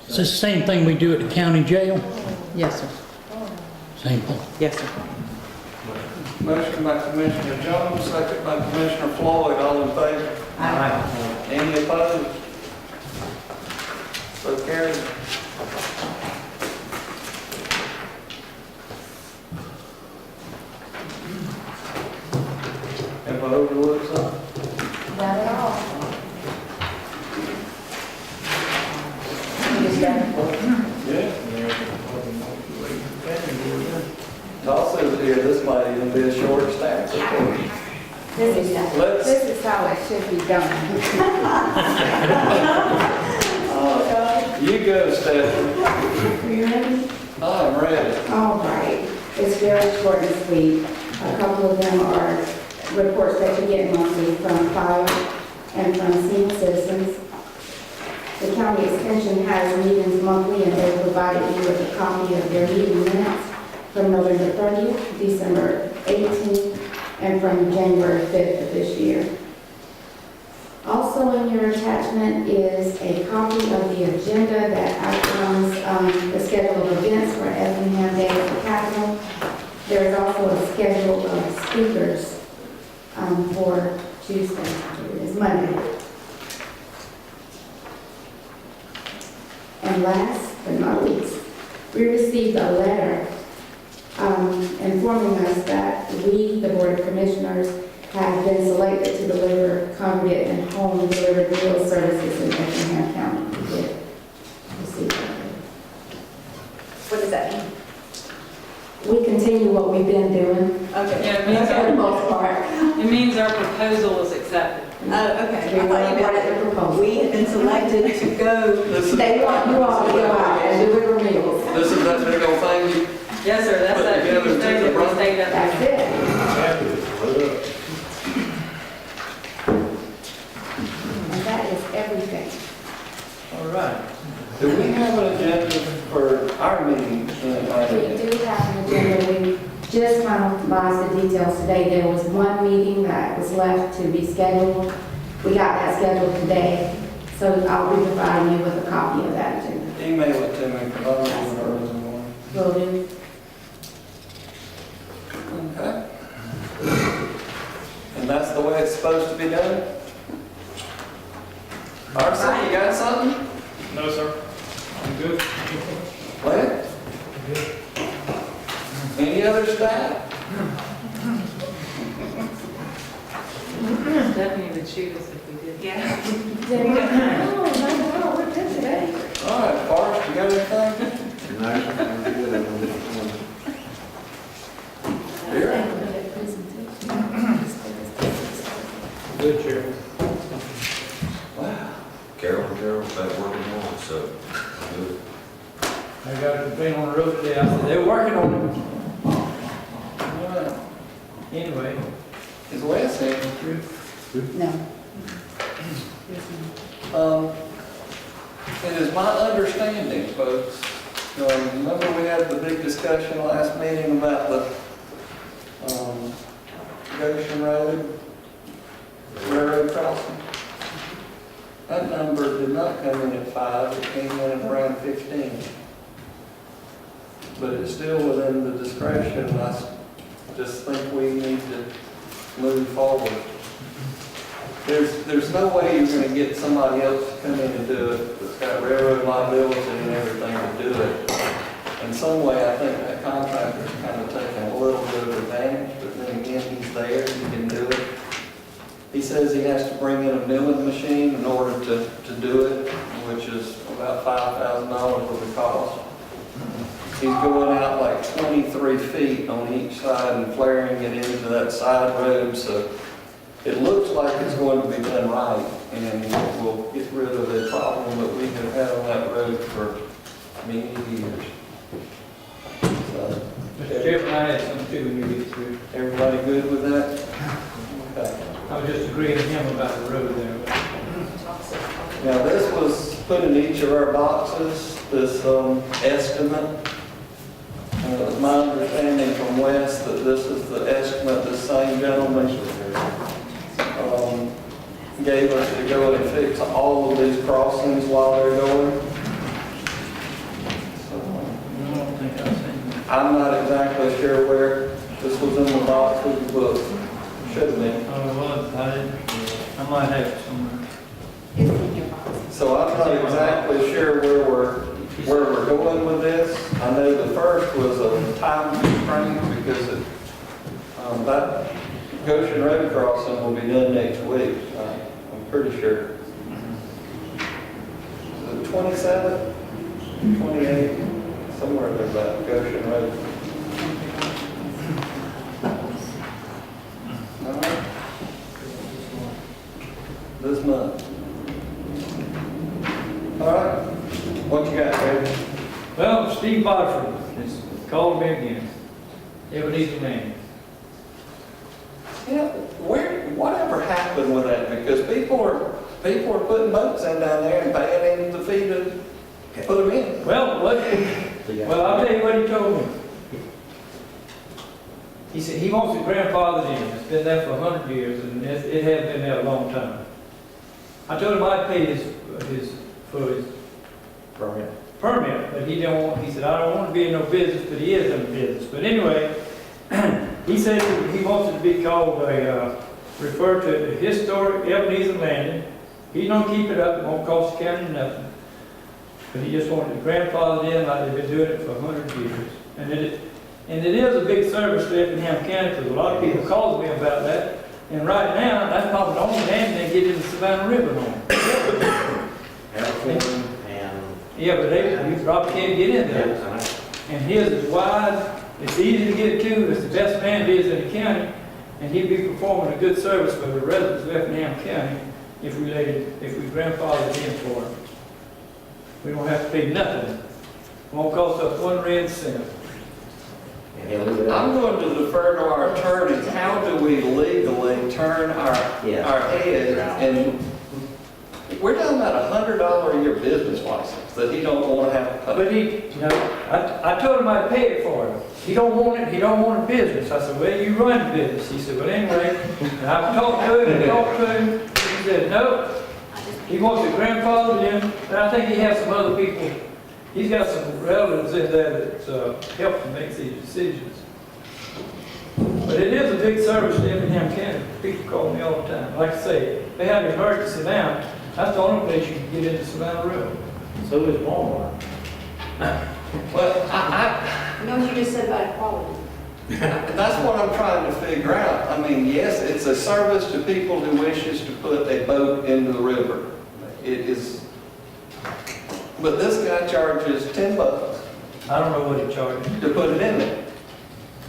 It's the same thing we do at the county jail? Yes, sir. Same thing. Yes, sir. Motion by Commissioner Jones, second by Commissioner Floyd, all in favor? Aye. Any opposed? So carried. Have I overlooked something? Not at all. Yeah. Also, here, this might even be a short stack. This Let's- is how it should be done. Oh, God. You go, Stephanie. Are you ready? I'm ready. All right. It's very short and sweet. A couple of them are reports that you get monthly from fire and from senior citizens. The county extension has meetings monthly, and they provided you with a copy of their meeting minutes from November 30th, December 18th, and from January 5th of this year. Also in your attachment is a copy of the agenda that outlines the schedule of events for Effingham Day at the Capitol. There is also a schedule of speakers for Tuesday, it is Monday. And last but not least, we received a letter informing us that we, the Board of Commissioners, have been selected to deliver congregate and home delivered meal services in Effingham County. We did receive that. What does that mean? We continue what we've been doing. Okay. Yeah, it means For the most part. It means our proposal is accepted. Oh, okay. We I thought you wanted meant to propose. we have been selected to go. They want you all to go out and deliver meals. This is that big old thing you Yes, sir, that's put that together huge to thing the that we front? stayed up That's there. it. And that is everything. All right. Do we have an agenda for our meeting? We do have an agenda. We just finalized the details today. There was one meeting that was left to be scheduled. We got that scheduled today, so I'll be providing you with a copy of that agenda. Email it to me, because I'm doing it early in the morning. Will do. Okay. And that's the way it's supposed to be done? Arson, you got something? No, sir. I'm good. What? Any other staff? Stephanie would shoot us if we did. Yeah. No, we're good today. All right, Forrest, you got anything? No, I'm good. Here? Good, Chair. Wow. Carol, they're working on it, so good. I got a complaint on the road today. I said, they're working on it. Wow. Anyway. Is Wes here? No. It is my understanding, folks, remember we had the big discussion last meeting about the Goshen Road, railroad crossing? That number did not come in at 5, it came in at around 15. But it's still within the discretion, I just think we need to move forward. There's no way you're gonna get somebody else to come in and do it that's got railroad liability and everything to do it. In some way, I think that contractor's kind of taking a little bit of advantage, but then again, he's there, he can do it. He says he has to bring in a milling machine in order to do it, which is about $5,000 worth of cost. He's going out like 23 feet on each side and flaring it into that side road, so it looks like it's going to be done right, and it will get rid of the problem that we have had on that road for many years. So, Mr. Chairman, I had some too when you get through. everybody good with that? Okay. I was just agreeing with him about the road there. Now, this was put in each of our boxes, this estimate. It's my understanding from Wes that this is the estimate this same gentleman gave us to go and fix all of these crossings while they're going. So, I'm not exactly sure where this was in the box with the book. Should have been. Oh, it was, I might have it somewhere. It's in your box. So I'm not exactly sure where we're going with this. I know the first was a time frame because that Goshen Road crossing will be done next week. I'm pretty sure. The 27th, 28th, somewhere there's that Goshen Road. All right. This month. All right. What you got, David? Well, Steve Bodford has called me again. Ebenezer man. Yeah, whatever happened with that? Because people are putting boats in down there and paying him the fee to put them in. Well, I'll tell you what he told me. He said he wants his grandfather in. It's been there for 100 years, and it has been there a long time. I told him I'd pay his permit, but he don't want. He said I don't want to be in no business, but he is in business. But anyway, he said he wants it to be called referred to the historic Ebenezer Landing. He's gonna keep it up. It won't cost the county nothing. But he just wanted to grandfather in like they've been doing it for 100 years, and it is a big service to Effingham County because a lot of people call me about that. And right now, that's probably the only land they get in the Savannah River on. Yeah, but you probably can't get in there. And his is wide, it's easy to get to, it's the best land is in the county, and he'd be performing a good service for the residents of Effingham County if we grandfathered in for him. We don't have to pay nothing. It won't cost us 1 red cent. I'm going to defer to our attorneys. How do we legally turn our head? And we're talking about $100 a year business license that he don't want to have to pay. But I told him I'd pay it for him. He don't want it, he don't want a business. I said, well, you run the business. He said, well, anyway, and I've talked to him. He said, no, he wants his grandfather in, and I think he has some other people. He's got some relatives in there that help him make these decisions. But it is a big service to Effingham County. People call me all the time. Like I say, they have an emergency now. That's the only place you can get into Savannah River. So is Walmart. Well, You know what you just said about equality? that's what I'm trying to figure out. I mean, yes, it's a service to people who wishes to put a boat into the river. It is. But this guy charges $10 I don't know what he charges. to put it in there.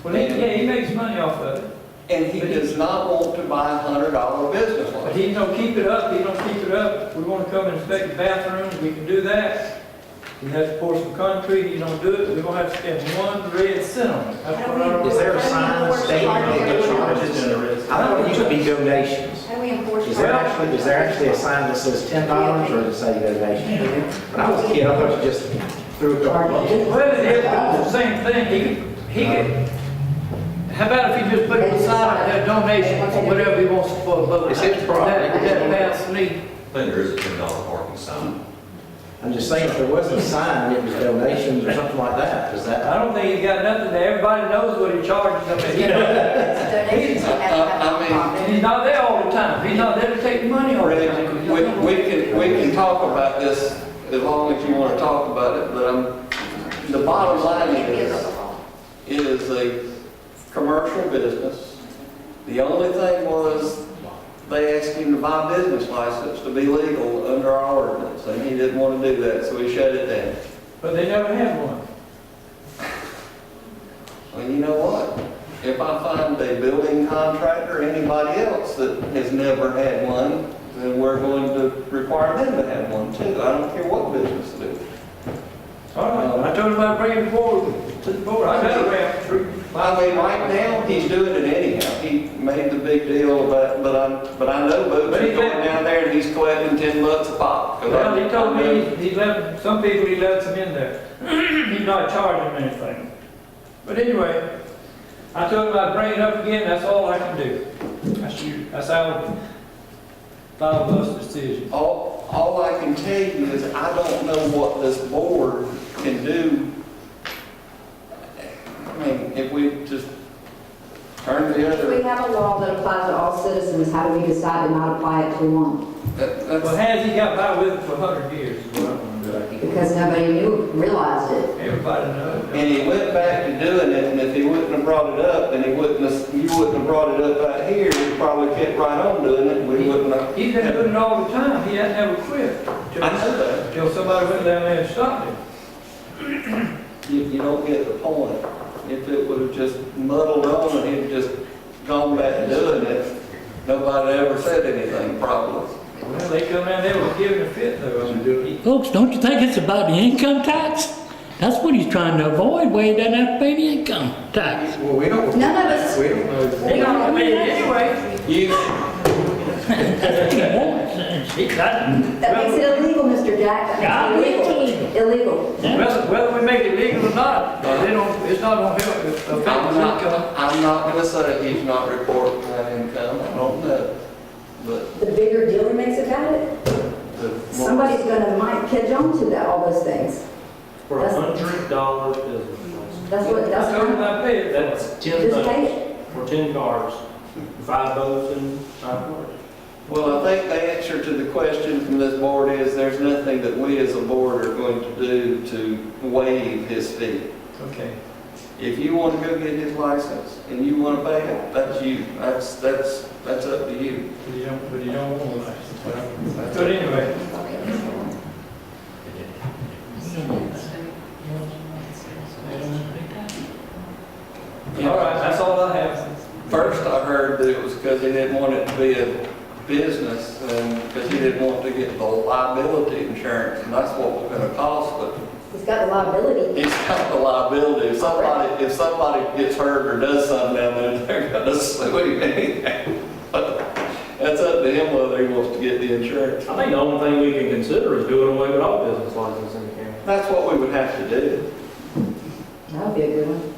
Well, he makes money off of it. And he does not want to buy a $100 business But license. he's gonna keep it up, he's gonna keep it up. We wanna come and inspect the bathrooms, we can do that. He has to pour some concrete, he's gonna do it, we're gonna have to spend 1 red cent on it. That's what I don't. Is there a sign stating that the charges? I thought it used to be donations. How do we enforce Is there actually a sign that says $10 or does it say donation? When I was a kid, I thought you just threw a couple bucks. Well, it's the same thing, he could, how about if he just put it aside and have donations, or whatever he wants for a boat? It's his property. That pass me. I think there is a $10 parking sign. I'm just saying, if there wasn't a sign, it was donations or something like that, is that? I don't think he's got nothing there, everybody knows what he charges, I mean, you know. Donations, you have to have a profit. And he's not there all the time, he's not there to take the money all the time. We can talk about this as long as you want to talk about it, but the bottom line is, it is a commercial business. The only thing was, they asked him to buy a business license to be legal under our ordinance, and he didn't want to do that, so he shut it down. But they never had one. Well, you know what? If I find a building contractor or anybody else that has never had one, then we're going to require them to have one too. I don't care what business it is. All right, I told him I'd bring it forward to the board. I got a ramp through. I mean, right now, he's doing it anyhow. made the big deal about, but I know Boots is going down there and he's collecting $10 a pop. 'Cause Well, I- he told I know- me he left, some people he lets them in there. He's not charging them anything. But anyway, I told him I'd bring it up again, that's all I can do. That's our five-bus decision. All I can tell you is I don't know what this board can do. I mean, if we just turn the If we other. have a law that applies to all citizens, how do we decide to not apply it to one? Well, has he got by with it for 100 years is what I want to do. Because nobody realized it. Everybody knows. And he went back to doing it, and if he wouldn't have brought it up, and you wouldn't have brought it up out here, he probably kept right on doing it, we wouldn't have. He's been doing it all the time, he hasn't ever quit. I know that. Till somebody went down there and stopped him. You don't get the point. If it would have just muddled on and he'd just gone back to doing it, nobody ever said anything probably. Well, they come down there with giving a fit though. I mean, Folks, don't you think it's about the income tax? That's what he's trying to avoid, where he doesn't have to pay the income tax. Well, we don't. None of us. We don't know. They gonna pay it anyway. You, That's what he wants. That makes it illegal, Mr. Jack. That makes it illegal. Illegal. Whether we make it legal or not, they don't, it's not gonna help if I'm not gonna say he's not reporting that income, I don't know. But The bigger deal he makes about it, somebody's might catch on to that, all those things. For $100 business license. That's what, I told him that's. I pay it. That's 10 Just pay boats, it. for 10 cars, 5 boats and 5 cars. Well, I think the answer to the question from this board is there's nothing that we as a board are going to do to waive his fee. Okay. If you want to go get his license and you want to pay it, that's you. That's up to you. But you don't want a license. But anyway. All right, that's all I have. First, I heard that it was because he didn't want it to be a business and because he didn't want to get the liability insurance, and that's what was going to cost, but He's got the liability. he's got the liability. If somebody gets hurt or does something down there, they're going to sue him anyhow. That's up to him whether he wants to get the insurance. I think the only thing we can consider is doing away with all business licenses in the county. That's what we would have to do. That would be a good one.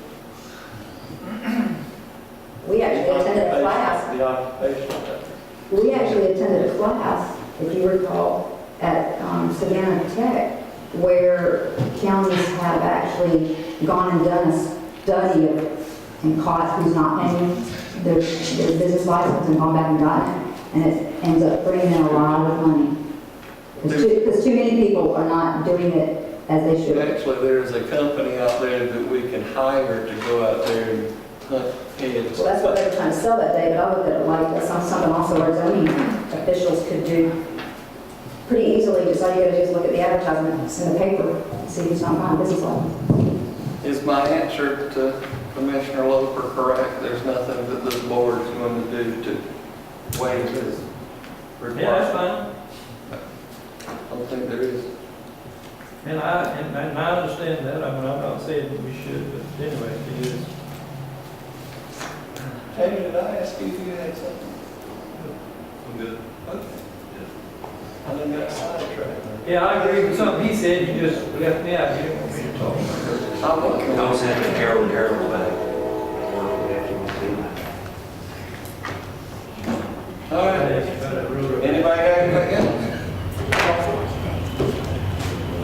We actually attended a class. The occupational tax. We actually attended a class, if you recall, at Savannah Tech, where counties have actually gone and done a study of and caught who's not paying their business license and gone back and gotten it, and it ends up bringing in a lot of money. Because too many people are not doing it as they should. Actually, there's a company out there that we can hire to go out there and hunt heads. Well, that's what they were trying to sell that day, but I looked at it like that's not something also our zoning officials could do pretty easily. Just all you gotta do is look at the advertisement, it's in the paper, and see who's not buying business license. Is my answer to Commissioner Loper correct? There's nothing that this board is going to do to waive his requirement? Yeah, that's fine. I don't think there is. And I understand that. I mean, I'm not saying we should, but anyway, it is. Tammy, did I ask you if you had something? I'm good. Okay. I didn't get sidetracked. Yeah, I agree with something he said. You just left me out. You didn't want me to talk. I was having Harold back. All right. Anybody got anything else?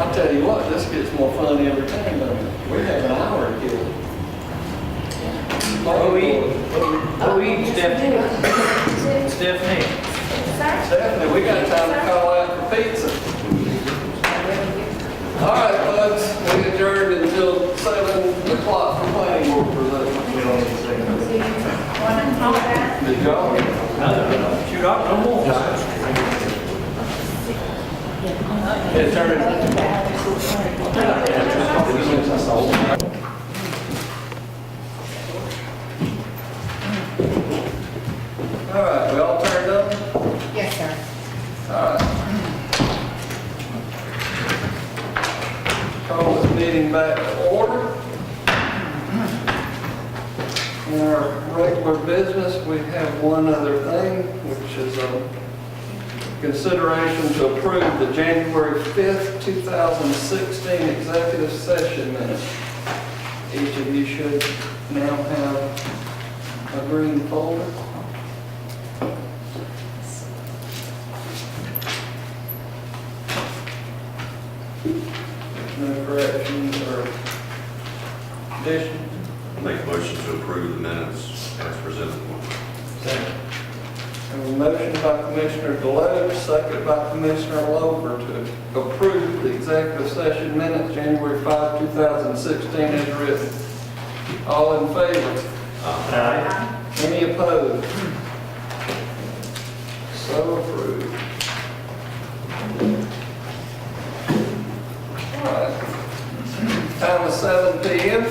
I tell you what, this gets more fun every time, doesn't it? We have an hour to kill. Stephanie. Stephanie, we got time to call out for pizza. All right, folks, we adjourned until 7 o'clock for planning board presentation. Did y'all? No, shoot off no more. Yeah, turn All right, we all turned up? Yes, sir. All right. Call this meeting back to order. In our regular business, we have one other thing, which is consideration to approve the January 5th, 2016 executive session minutes. Each of you should now have a green folder. There's no corrections or additions. Make a motion to approve the minutes as presented. Second. A motion by Commissioner Deloach, second by Commissioner Lover to approve the executive session minutes, January 5, 2016 as written. All in favor? Aye. Any opposed? So approved. All right. Time is 7 p.m.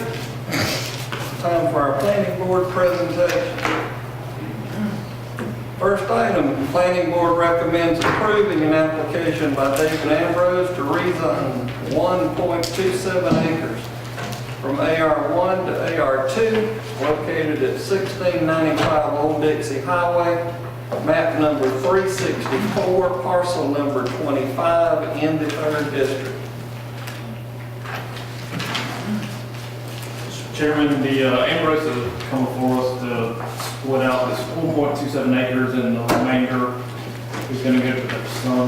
Time for our planning board presentation. First item, planning board recommends approving an application by David Ambrose to rezone 1.27 acres from AR1 to AR2, located at 1695 Old Dixie Highway, map number 364, parcel number 25 in the 3rd District. Chairman, the Ambrose has come before us to split out this 1.27 acres, and the remainder is going to go to their son,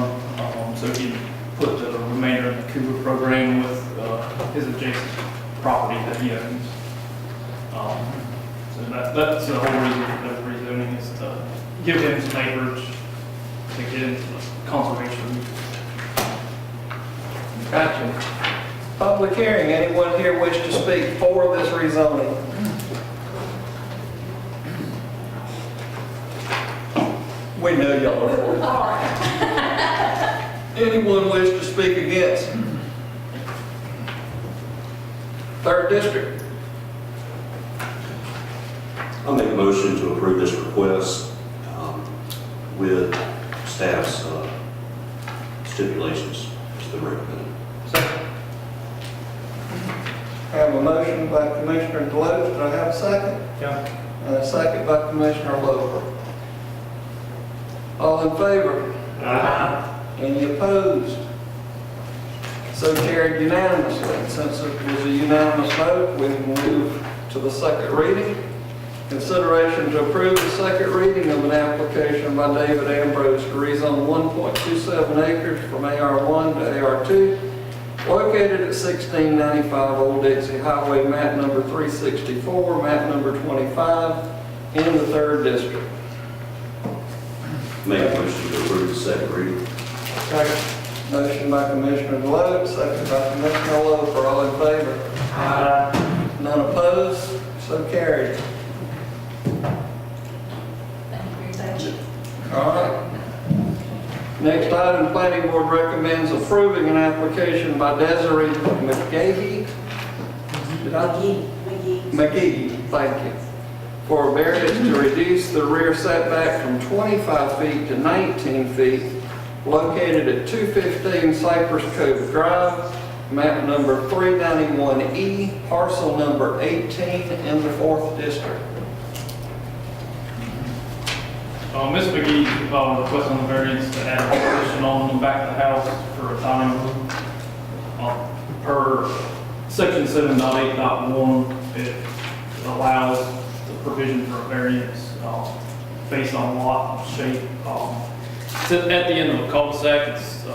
so he can put the remainder in the Cooper program with his adjacent property that he owns. So that's the whole reason for the rezoning, is to give him some acreage to get into the conservation. Gotcha. Public hearing. Anyone here wish to speak for this rezoning? We know y'all are for it. Anyone wish to speak against? 3rd District. I'll make a motion to approve this request with staff's stipulations as the recommended. I have a motion by Commissioner Deloach. Do I have a second? Yeah. And a second by Commissioner Lover. All in favor? Aye. Any opposed? So carried unanimously. Since it was a unanimous vote, we will move to the second reading. Consideration to approve the second reading of an application by David Ambrose to rezone 1.27 acres from AR1 to AR2, located at 1695 Old Dixie Highway, map number 364, map number 25, in the 3rd District. Make a motion to approve the second reading. Second. Motion by Commissioner Deloach, second by Commissioner Lowe. All in favor? Aye. None opposed? So carried. Thank you. All right. Next item, planning board recommends approving an application by Desiree McGahee. McGee, thank you. For a variance to reduce the rear setback from 25 feet to 19 feet, located at 215 Cypress Cove Drive, map number 391E, parcel number 18 in the 4th District. Ms. McGee requesting the variance to add a partition on the back of the house for a dining room. Per section 7.8.1, it allows the provision for a variance based on lot shape. It's at the end of a cul-de-sac. It's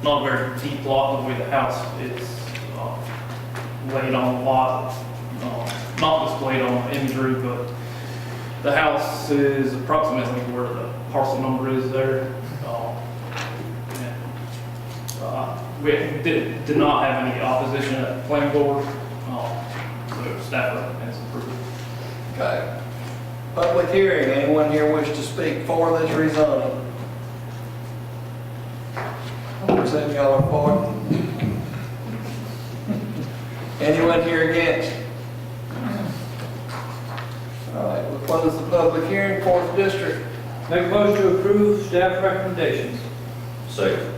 not a very deep lot the way the house is laid on the lot. Not displayed on the imagery, but the house is approximately where the parcel number is there. We did not have any opposition at the planning board, so staff recommends approval. Okay. Public hearing. Anyone here wish to speak for this rezoning? I presume y'all are for it. Anyone here against? All right, we'll close the public hearing. 4th District. Make a motion to approve staff recommendations. Second.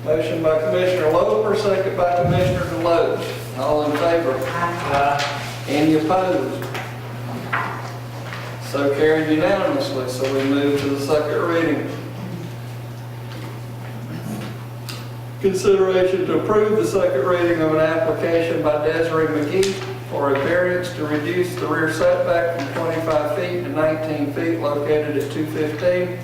Motion by Commissioner Loper, second by Commissioner Deloach. All in favor? Aye. Any opposed? So carried unanimously, so we move to the second reading. Consideration to approve the second reading of an application by Desiree McGee for a variance to reduce the rear setback from 25 feet to 19 feet located at 215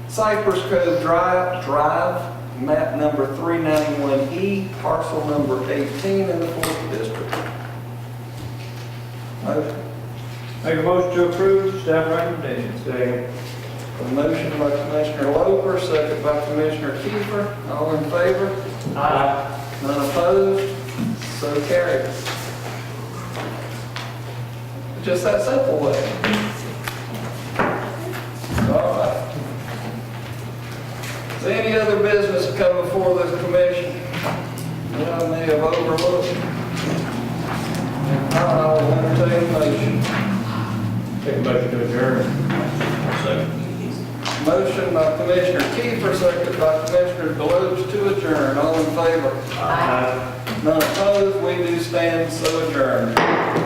Cypress Cove Drive, map number 391E, parcel number 18 in the 4th District. Motion. Make a motion to approve staff recommendations. Second. A motion by Commissioner Loper, second by Commissioner Kiefer. All in favor? Aye. None opposed? So carried. Just that simple way. All right. Is there any other business to come before this commission that I may have overlooked? If not, I will entertain a motion. Take a motion to adjourn. Second. Motion by Commissioner Kiefer, second by Commissioner Deloach to adjourn. All in favor? Aye. None opposed, we do stand so adjourned.